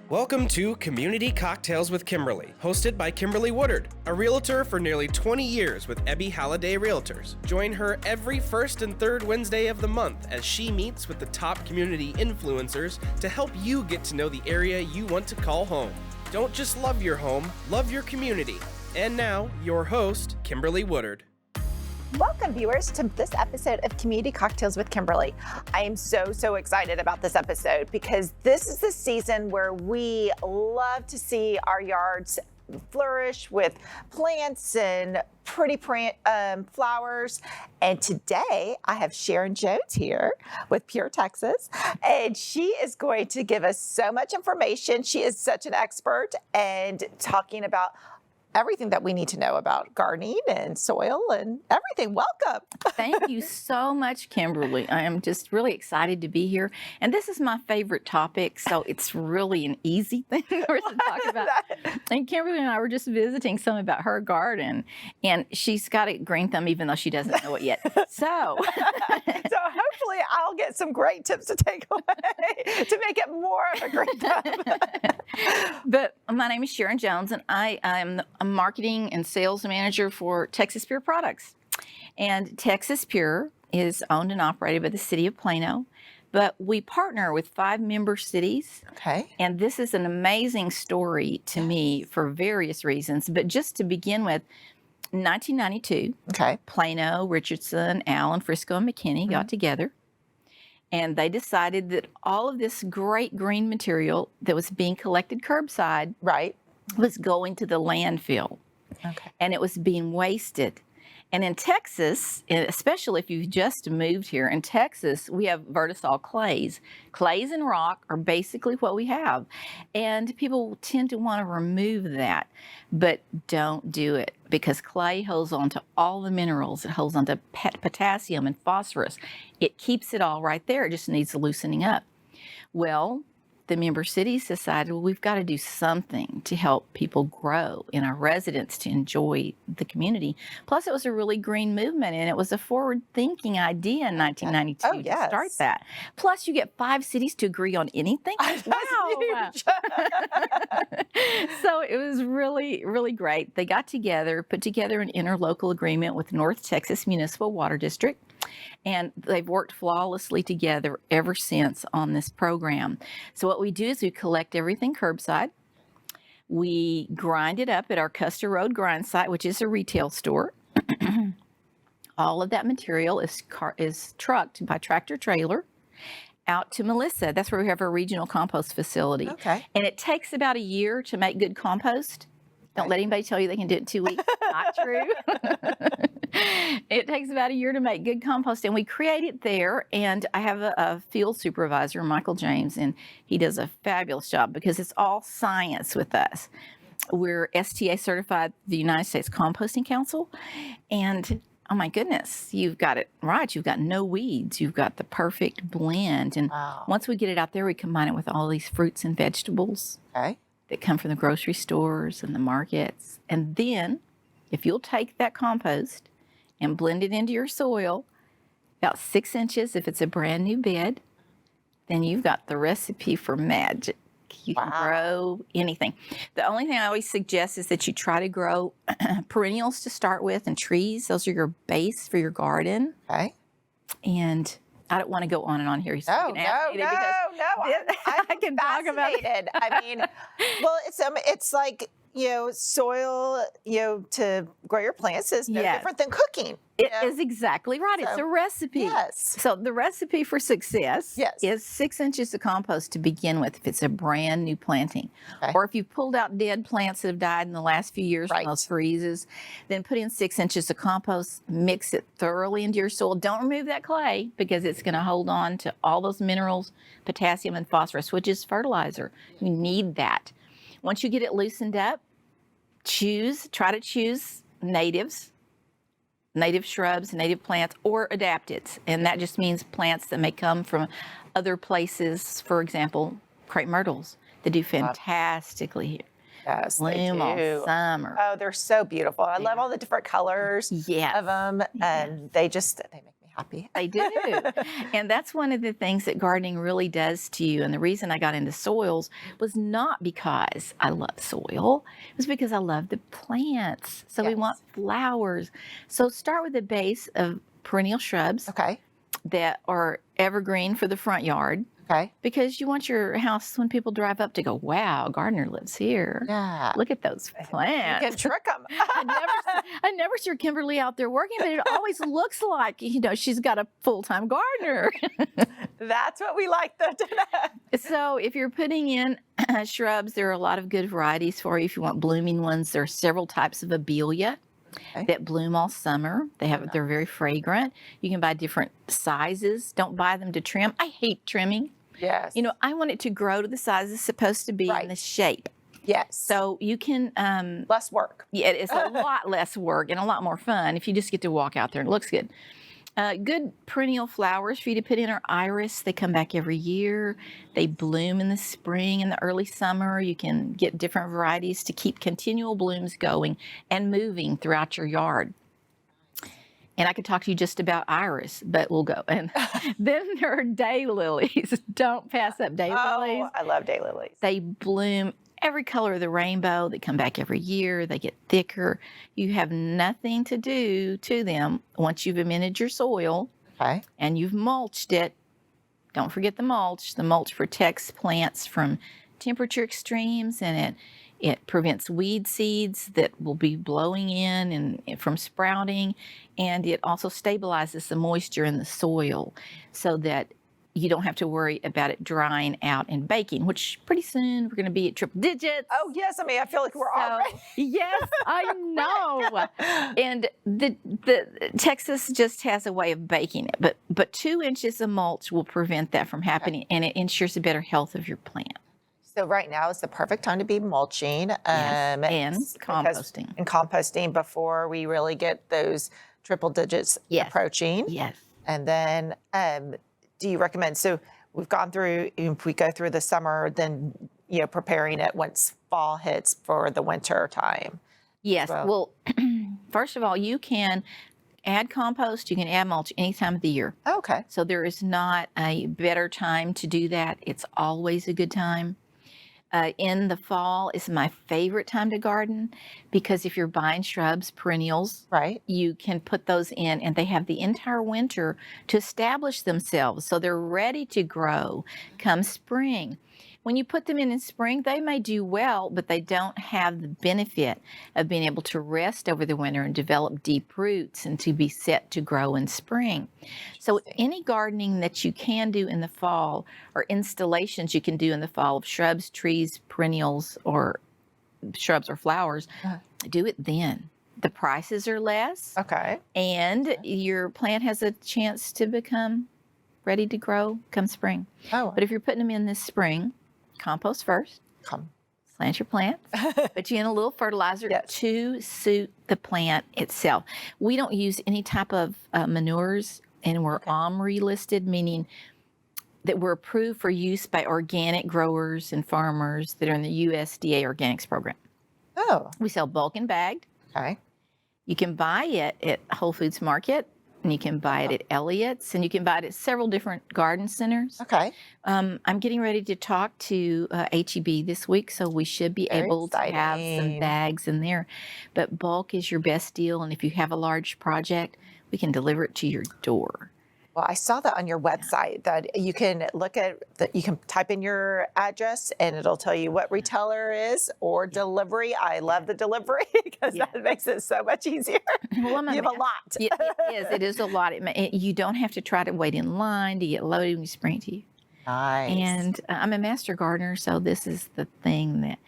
Welcome to Community Cocktails with Kimberly, hosted by Kimberly Woodard, a realtor for nearly 20 years with Ebby Halliday Realtors. Join her every first and third Wednesday of the month as she meets with the top community influencers to help you get to know the area you want to call home. Don't just love your home, love your community. And now, your host, Kimberly Woodard. Welcome, viewers, to this episode of Community Cocktails with Kimberly. I am so excited about this episode because this is the season where we love to see our yards flourish with plants and pretty flowers. And today I have Sherrian Jones here with Pure Texas, and she is going to give us so much information. She is such an expert and talking about everything that we need to know about gardening and soil and everything. Welcome. Thank you so much, Kimberly. I am just really excited to be here. And this is my favorite topic, so it's really an easy thing for us to talk about. And Kimberly and I were just visiting some about her garden, and she's got a green thumb even though she doesn't know it yet. So hopefully I'll get some great tips to take away to make it more of a green thumb. But my name is Sherrian Jones, and I am a marketing and sales manager for Texas Pure Products. And Texas Pure is owned and operated by the city of Plano, but we partner with 5 member cities. Okay. And this is an amazing story to me for various reasons. But just to begin with, 1992, okay, Plano, Richardson, Allen, Frisco, and McKinney got together. And they decided that all of this great green material that was being collected curbside was going to the landfill. Okay. And it was being wasted. And in Texas, especially if you've just moved here, in Texas, we have vertisol clays. Clays and rock are basically what we have. And people tend to want to remove that, but don't do it because clay holds on to all the minerals. It holds on to potassium and phosphorus. It keeps it all right there. It just needs loosening up. Well, the member cities decided, well, we've got to do something to help people grow and our residents to enjoy the community. Plus, it was a really green movement, and it was a forward-thinking idea in 1992 to start that. Plus, you get 5 cities to agree on anything. Wow! So it was really great. They got together, put together an interlocal agreement with North Texas Municipal Water District, and they've worked flawlessly together ever since on this program. So what we do is we collect everything curbside. We grind it up at our Custer Road grind site, which is a retail store. All of that material is trucked by tractor trailer out to Melissa. That's where we have our regional compost facility. Okay. And it takes about a year to make good compost. Don't let anybody tell you they can do it in 2 weeks. Not true. It takes about a year to make good compost, and we create it there. And I have a field supervisor, Michael James, and he does a fabulous job because it's all science with us. We're STA certified, the United States Composting Council, and oh my goodness, you've got it right. You've got no weeds. You've got the perfect blend. And once we get it out there, we combine it with all these fruits and vegetables. Okay. That come from the grocery stores and the markets. And then, if you'll take that compost and blend it into your soil, about 6 inches if it's a brand new bed, then you've got the recipe for magic. You can grow anything. The only thing I always suggest is that you try to grow perennials to start with and trees. Those are your base for your garden. Okay. And I don't want to go on and on here. No. I'm can talk about it. I mean, well, it's like, soil, to grow your plants is no different than cooking. It is exactly right. It's a recipe. Yes. So the recipe for success is 6 inches of compost to begin with if it's a brand new planting. Okay. Or if you've pulled out dead plants that have died in the last few years from those freezes, then put in 6 inches of compost, mix it thoroughly into your soil. Don't remove that clay because it's going to hold on to all those minerals, potassium and phosphorus, which is fertilizer. You need that. Once you get it loosened up, try to choose native shrubs, native plants, or adapteds. And that just means plants that may come from other places. For example, crepe myrtles. They do fantastically here. Yes, bloom all summer. Oh, they're so beautiful. I love all the different colors of them, and they make me happy. They do. And that's one of the things that gardening really does to you. And the reason I got into soils was not because I love soil, it was because I love the plants. So we want flowers. So start with the base of perennial shrubs Okay. that are evergreen for the front yard. Okay. Because you want your house, when people drive up, to go, wow, a gardener lives here. Yeah. Look at those plants. You can trick them. I never see Kimberly out there working, but it always looks like, she's got a full-time gardener. That's what we like, though. So if you're putting in shrubs, there are a lot of good varieties for you. If you want blooming ones, there are several types of abelia that bloom all summer. They're very fragrant. You can buy different sizes. Don't buy them to trim. I hate trimming. Yes. I want it to grow to the size it's supposed to be in the shape. Yes. So you can less work. Yeah, it's a lot less work and a lot more fun if you just get to walk out there and it looks good. Good perennial flowers for you to put in are iris. They come back every year. They bloom in the spring and the early summer. You can get different varieties to keep continual blooms going and moving throughout your yard. And I could talk to you just about iris, but we'll go. And then there are daylilies. Don't pass up daylilies. Oh, I love daylilies. They bloom every color of the rainbow. They come back every year. They get thicker. You have nothing to do to them once you've amended your soil and you've mulched it. Don't forget the mulch. The mulch protects plants from temperature extremes, and it prevents weed seeds that will be blowing in and from sprouting, and it also stabilizes the moisture in the soil so that you don't have to worry about it drying out and baking, which pretty soon we're going to be at triple digits. Oh, yes. I feel like we're already. Yes, I know. And the Texas just has a way of baking it, but 2 inches of mulch will prevent that from happening, and it ensures the better health of your plant. So right now is the perfect time to be mulching and composting. And composting before we really get those triple digits approaching. Yes. And then do you recommend, so we've gone through, if we go through the summer, then, preparing it once fall hits for the winter time? Yes. Well, first of all, you can add compost, you can add mulch any time of the year. Okay. So there is not a better time to do that. It's always a good time. In the fall is my favorite time to garden because if you're buying shrubs, perennials, you can put those in and they have the entire winter to establish themselves. So they're ready to grow come spring. When you put them in spring, they may do well, but they don't have the benefit of being able to rest over the winter and develop deep roots and to be set to grow in spring. So any gardening that you can do in the fall or installations you can do in the fall of shrubs, trees, perennials, or shrubs or flowers, do it then. The prices are less. Okay. And your plant has a chance to become ready to grow come spring. Oh. But if you're putting them in this spring, compost first. Plant your plant. Put you in a little fertilizer to suit the plant itself. We don't use any type of manures, and we're OMRI listed, meaning that we're approved for use by organic growers and farmers that are in the USDA Organics program. Oh. We sell bulk and bagged. Okay. You can buy it at Whole Foods Market, and you can buy it at Elliott's, and you can buy it at several different garden centers. Okay. I'm getting ready to talk to HEB this week, so we should be able to have some bags in there. But bulk is your best deal, and if you have a large project, we can deliver it to your door. Well, I saw that on your website that you can look at, that you can type in your address and it'll tell you what retailer is or delivery. I love the delivery because that makes it so much easier. Well, you have a lot. It is a lot. You don't have to try to wait in line to get loaded when you bring it to you. Nice. And I'm a master gardener, so this is the thing that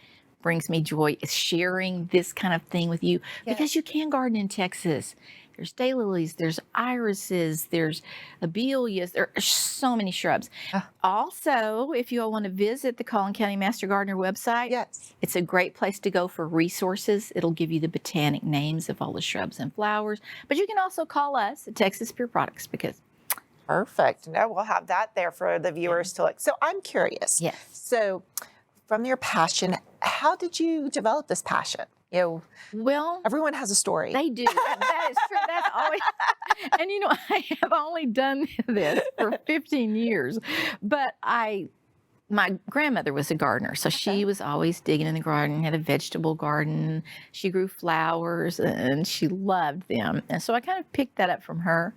brings me joy, is sharing this kind of thing with you because you can garden in Texas. There's daylilies, there's irises, there's abelias, there are so many shrubs. Also, if you all want to visit the Collin County Master Gardener website, it's a great place to go for resources. It'll give you the botanic names of all the shrubs and flowers. But you can also call us at Texas Pure Products because... Perfect. No, we'll have that there for the viewers to look. So I'm curious. Yes. So from your passion, how did you develop this passion? Well, everyone has a story. they do. That is true. That's always, and I have only done this for 15 years, but my grandmother was a gardener, so she was always digging in the garden, had a vegetable garden. She grew flowers and she loved them. And so I kind of picked that up from her.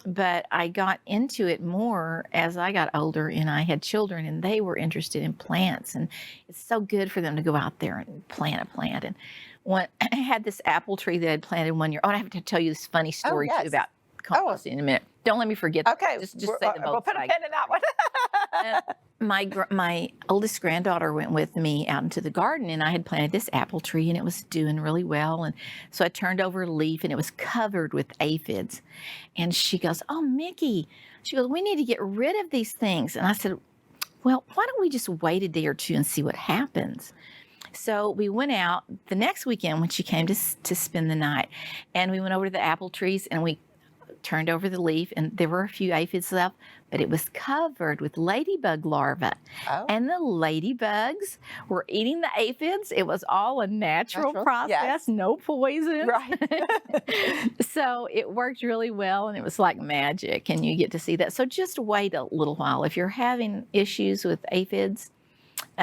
But I got into it more as I got older and I had children and they were interested in plants. And it's so good for them to go out there and plant a plant. And when I had this apple tree that I'd planted one year. Oh, and I have to tell you this funny story too about composting in a minute. Don't let me forget. Okay. Just say the we'll put a pin in that one. My oldest granddaughter went with me out into the garden, and I had planted this apple tree, and it was doing really well. And so I turned over a leaf, and it was covered with aphids. And she goes, "Oh, Mickey," she goes, "we need to get rid of these things." And I said, "Well, why don't we just wait a day or two and see what happens?" So we went out the next weekend when she came to spend the night, and we went over to the apple trees, and we turned over the leaf, and there were a few aphids left, but it was covered with ladybug larvae. And the ladybugs were eating the aphids. It was all a natural process, no poison. So it worked really well, and it was like magic, and you get to see that. So just wait a little while. If you're having issues with aphids,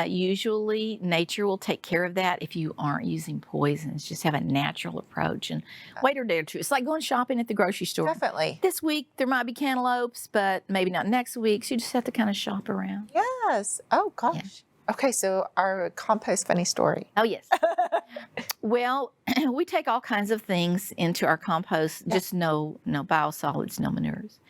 usually nature will take care of that if you aren't using poisons. Just have a natural approach and wait a day or two. It's like going shopping at the grocery store. Definitely. This week there might be cantaloupes, but maybe not next week. So you just have to kind of shop around. Yes. Oh, gosh. Yeah. Okay, so our compost funny story. Oh, yes. Well, we take all kinds of things into our compost, just no biosolids, no manures.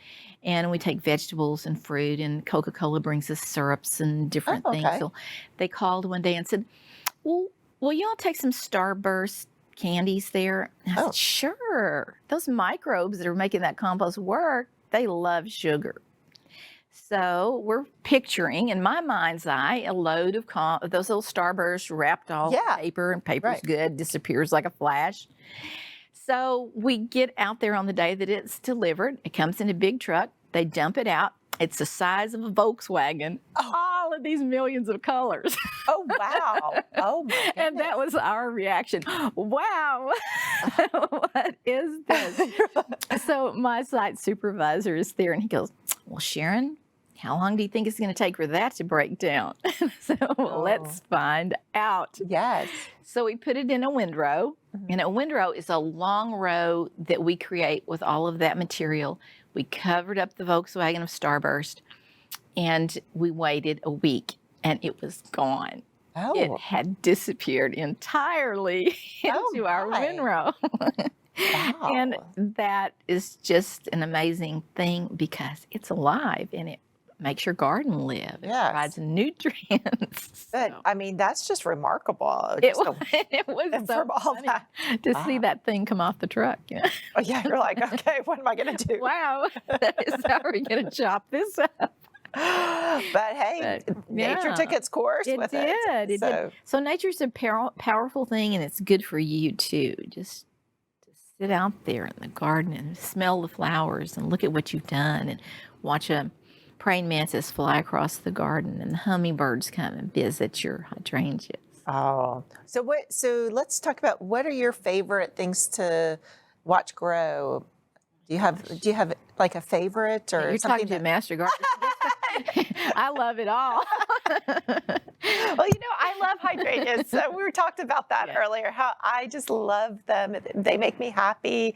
And we take vegetables and fruit, and Coca-Cola brings us syrups and different things. So they called one day and said, well, will y'all take some Starburst candies there? And I said, sure. Those microbes that are making that compost work, they love sugar. So we're picturing, in my mind's eye, a load of those little Starbursts wrapped all in paper, and paper's good, disappears like a flash. So we get out there on the day that it's delivered. It comes in a big truck. They dump it out. It's the size of a Volkswagen. All of these millions of colors. Oh, wow. Oh, my goodness. And that was our reaction. Wow. What is this? So my site supervisor is there, and he goes, well, Sherrian, how long do you think it's going to take for that to break down? So let's find out. Yes. So we put it in a windrow, and a windrow is a long row that we create with all of that material. We covered up the Volkswagen of Starburst, and we waited a week, and it was gone. It had disappeared entirely into our windrow. And that is just an amazing thing because it's alive, and it makes your garden live. It provides nutrients. But, I mean, that's just remarkable. It was so funny to see Wow. that thing come off the truck. Oh, yeah, you're like, okay, what am I going to do? Wow, how are we going to chop this up? But hey, nature took its course with it. It did. So nature's a powerful thing, and it's good for you too. Just to sit out there in the garden and smell the flowers and look at what you've done and watch a praying mantis fly across the garden and the hummingbirds come and visit your hydrangeas. Oh, so let's talk about what are your favorite things to watch grow? Do you have like a favorite or You're something? talking to a master gardener. I love it all. Well, I love hydrangeas. So we talked about that earlier, how I just love them. They make me happy.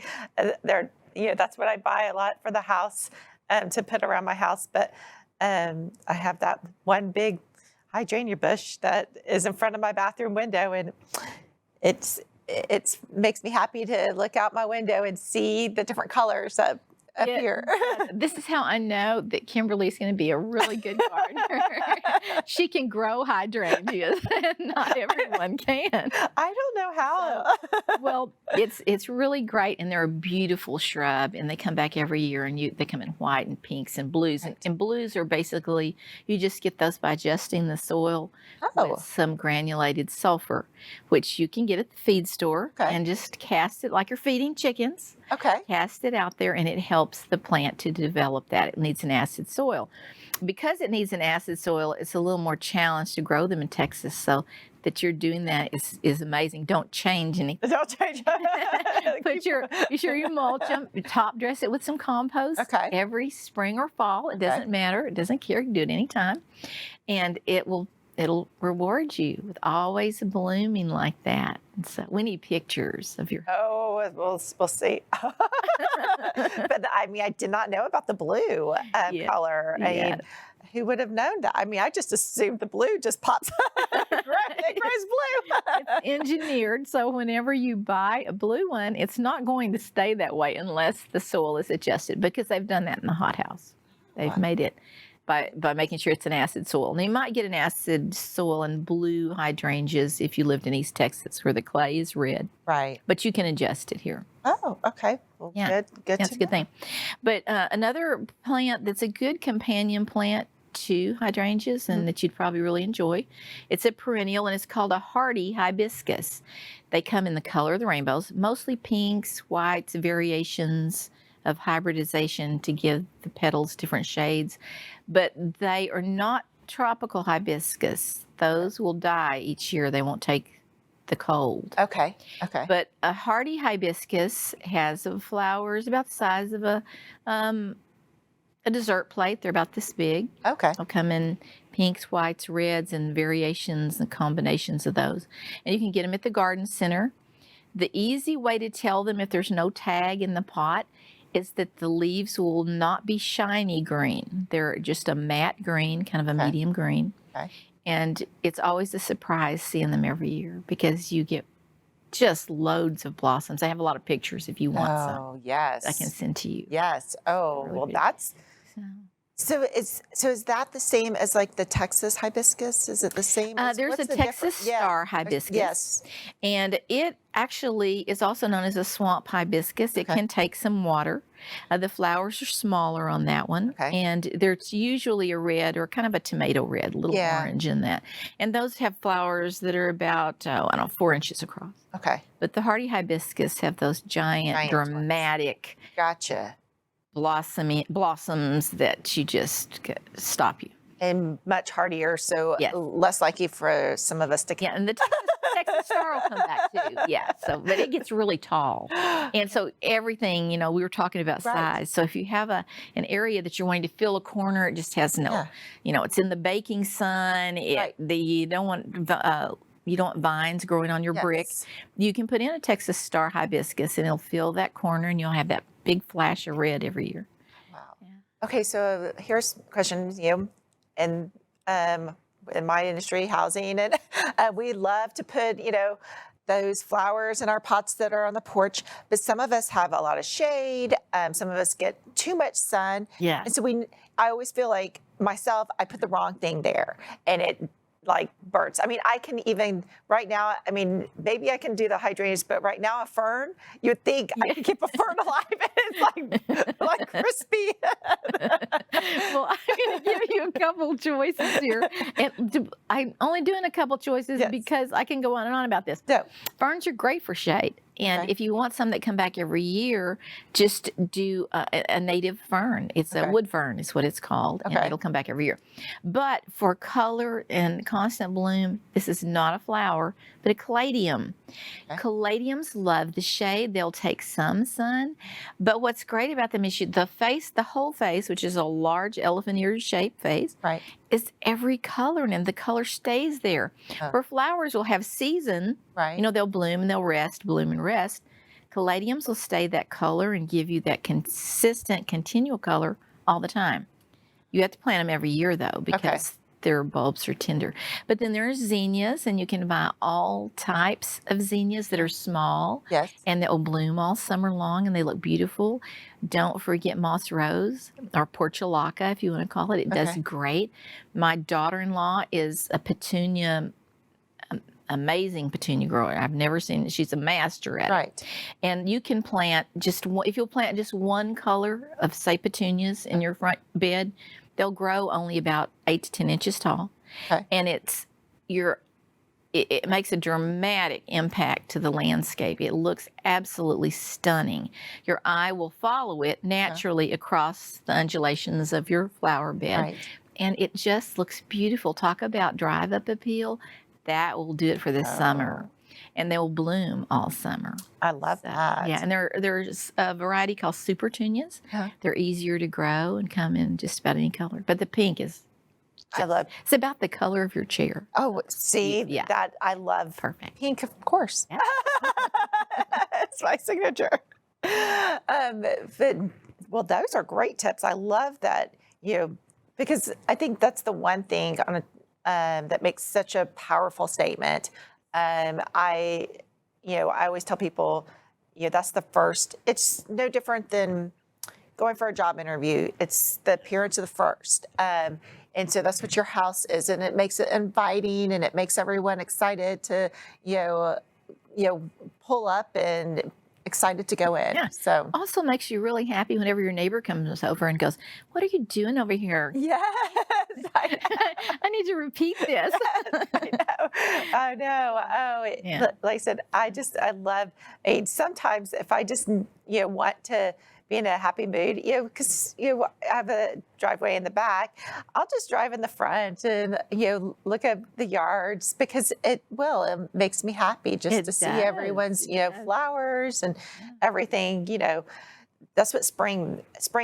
They're, that's what I buy a lot for the house to put around my house. But I have that one big hydrangea bush that is in front of my bathroom window, and it makes me happy to look out my window and see the different colors up here. This is how I know that Kimberly is going to be a really good gardener. She can grow hydrangeas, and not everyone can. I don't know how. Well, it's really great, and they're a beautiful shrub, and they come back every year, and they come in white and pinks and blues. Right. And blues are basically, you just get those by adjusting the soil with some granulated sulfur, which you can get at the feed store, and just cast it like you're feeding chickens. Cast it out there, and it helps the plant to develop that. It needs an acid soil. because it needs an acid soil, it's a little more challenged to grow them in Texas. So that you're doing that is amazing. Don't change anything. Don't change. Be sure you mulch them, top dress it with some compost every spring or fall. It doesn't matter. It doesn't care. You can do it anytime. And it'll reward you with always blooming like that. And so we need pictures of your. Oh, we'll see. But I mean, I did not know about the blue color. I mean, who would have known that? I mean, I just assumed the blue just pops. It grows blue. It's engineered, so whenever you buy a blue one, it's not going to stay that way unless the soil is adjusted, because they've done that in the hothouse. They've made it by making sure it's an acid soil. Now, you might get an acid soil in blue hydrangeas if you lived in East Texas where the clay is red. Right. But you can adjust it here. Oh, okay. Well, good. That's a good thing. But another plant that's a good companion plant to hydrangeas and that you'd probably really enjoy, it's a perennial and it's called a hardy hibiscus. They come in the color of the rainbows, mostly pinks, whites, variations of hybridization to give the petals different shades, but they are not tropical hibiscus. Those will die each year. They won't take the cold. Okay. But a hardy hibiscus has flowers about the size of a dessert plate. They're about this big. Okay. They'll come in pinks, whites, reds, and variations and combinations of those. And you can get them at the garden center. The easy way to tell them if there's no tag in the pot is that the leaves will not be shiny green. They're just a matte green, kind of a medium green. Okay. And it's always a surprise seeing them every year because you get just loads of blossoms. I have a lot of pictures if you want some. Oh, yes. I can send to you. Yes. Oh, Really well, big. that's... So is that the same as like the Texas hibiscus? Is it the same? There's What's a the Texas star hibiscus. Yes. And it actually is also known as a swamp hibiscus. It can take some water. The flowers are smaller on that one. Okay. And there's usually a red or kind of a tomato red, a little orange in that. And those have flowers that are about, 4 inches across. Okay. But the hardy hibiscus have those giant dramatic Gotcha. blossoms that you just stop you. And much hardier, so less likely for some of us to. Yeah, and the Texas star will come back too. Yeah, but it gets really tall. And so everything, we were talking about size. So if you have an area that you're wanting to fill a corner, it just has no, it's in the baking sun. You don't want vines growing on your brick. You can put in a Texas star hibiscus and it'll fill that corner and you'll have that big flash of red every year. Wow. Yeah. Okay, so here's a question, and in my industry, housing, and we love to put, those flowers in our pots that are on the porch, but some of us have a lot of shade. Some of us get too much sun. Yeah. And so I always feel like myself, I put the wrong thing there and it like burns. I mean, I can even right now, maybe I can do the hydrangeas, but right now a fern, you'd think I could keep a fern alive and it's like crispy. Well, I'm going to give you a couple choices here. And I'm only doing a couple choices because I can go on and on about this. No. Ferns are great for shade. And if you want some that come back every year, just do a native fern. It's a wood fern is what it's called, and it'll come back every year. But for color and constant bloom, this is not a flower, but a caladium. Caladiums love the shade. They'll take some sun. But what's great about them is the whole face, which is a large elephant ear shaped face, is every color, and the color stays there. Where flowers will have season, they'll bloom and they'll rest, bloom and rest. Caladiums will stay that color and give you that consistent, continual color all the time. You have to plant them every year, though, because their bulbs are tender. But then there's zinnias, and you can buy all types of zinnias that are small. Yes. And they'll bloom all summer long, and they look beautiful. Don't forget moss rose, or portulaca, if you want to call it. It does great. My daughter-in-law is a petunia, amazing petunia grower. I've never seen it. She's a master at it. And you can plant if you'll plant just one color of, say, petunias in your front bed, they'll grow only about 8 to 10 inches tall. And it makes a dramatic impact to the landscape. It looks absolutely stunning. Your eye will follow it naturally across the undulations of your flower bed. and it just looks beautiful. Talk about drive-up appeal. That will do it for this summer. And they will bloom all summer. I love that. Yeah, and there's a variety called super petunias. They're easier to grow and come in just about any color. But the pink is, it's about the color of your chair. Oh, see, that I love. Perfect. Pink, of course. Yeah. It's my signature. Well, those are great tips. I love that, because I think that's the one thing that makes such a powerful statement. I always tell people, that's the first. It's no different than going for a job interview. It's the appearance of the first. And so that's what your house is, and it makes it inviting, and it makes everyone excited to, pull up and excited to go in. Yeah. So also makes you really happy whenever your neighbor comes over and goes, "What are you doing over here?" Yes, I need to repeat this. I know. Oh, like I said, I love. Sometimes if I just want to be in a happy mood, because I have a driveway in the back, I'll just drive in the front and look at the yards, because it makes me happy just to see everyone's flowers and everything. That's what spring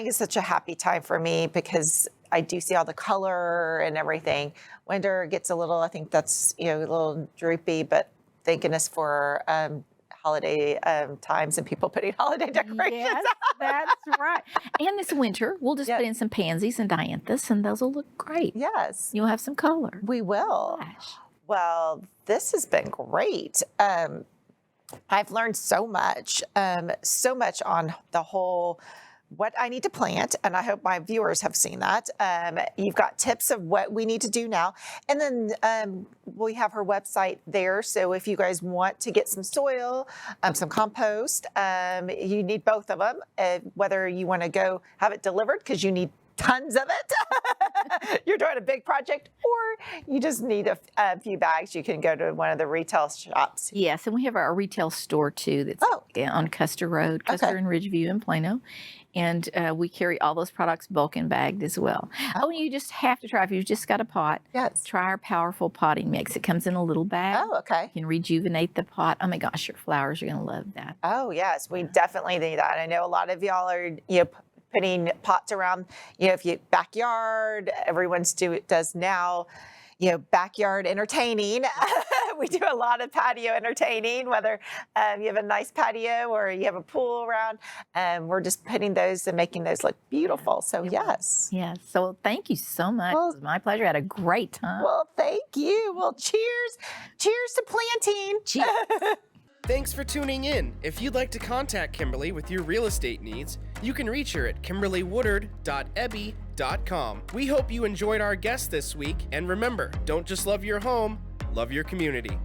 is such a happy time for me, because I do see all the color and everything. Winter gets I think that's a little droopy, but thank goodness for holiday times and people putting holiday decorations. Yes, that's right. And this winter, we'll just put in some pansies and dianthus, and those will look great. Yes. You'll have some color. We will. Gosh. Well, this has been great. I've learned so much on the whole what I need to plant, and I hope my viewers have seen that. You've got tips of what we need to do now, and then we have her website there, so if you guys want to get some soil, some compost, you need both of them, whether you want to go have it delivered because you need tons of it, you're doing a big project, or you just need a few bags, you can go to one of the retail shops. Yes, and we have our retail store too that's on Custer Road, Custer and Ridgeview in Plano. And we carry all those products bulk and bagged as well. Oh, you just have to try, if you've just got a pot, try our powerful potting mix. It comes in a little bag. Oh, okay. You can rejuvenate the pot. Oh my gosh, your flowers are going to love that. Oh, yes, we definitely need that. I know a lot of y'all are, putting pots around, if you backyard, everyone's does now, backyard entertaining. We do a lot of patio entertaining, whether you have a nice patio or you have a pool around. We're just putting those and making those look beautiful. So yes. Yes. So thank you so much. It was my pleasure. I had a great time. Well, thank you. Well, cheers. Cheers to planting. Cheers. Thanks for tuning in. If you'd like to contact Kimberly with your real estate needs, you can reach her at kimberlywoodard.ebby.com. We hope you enjoyed our guest this week, and remember, don't just love your home, love your community.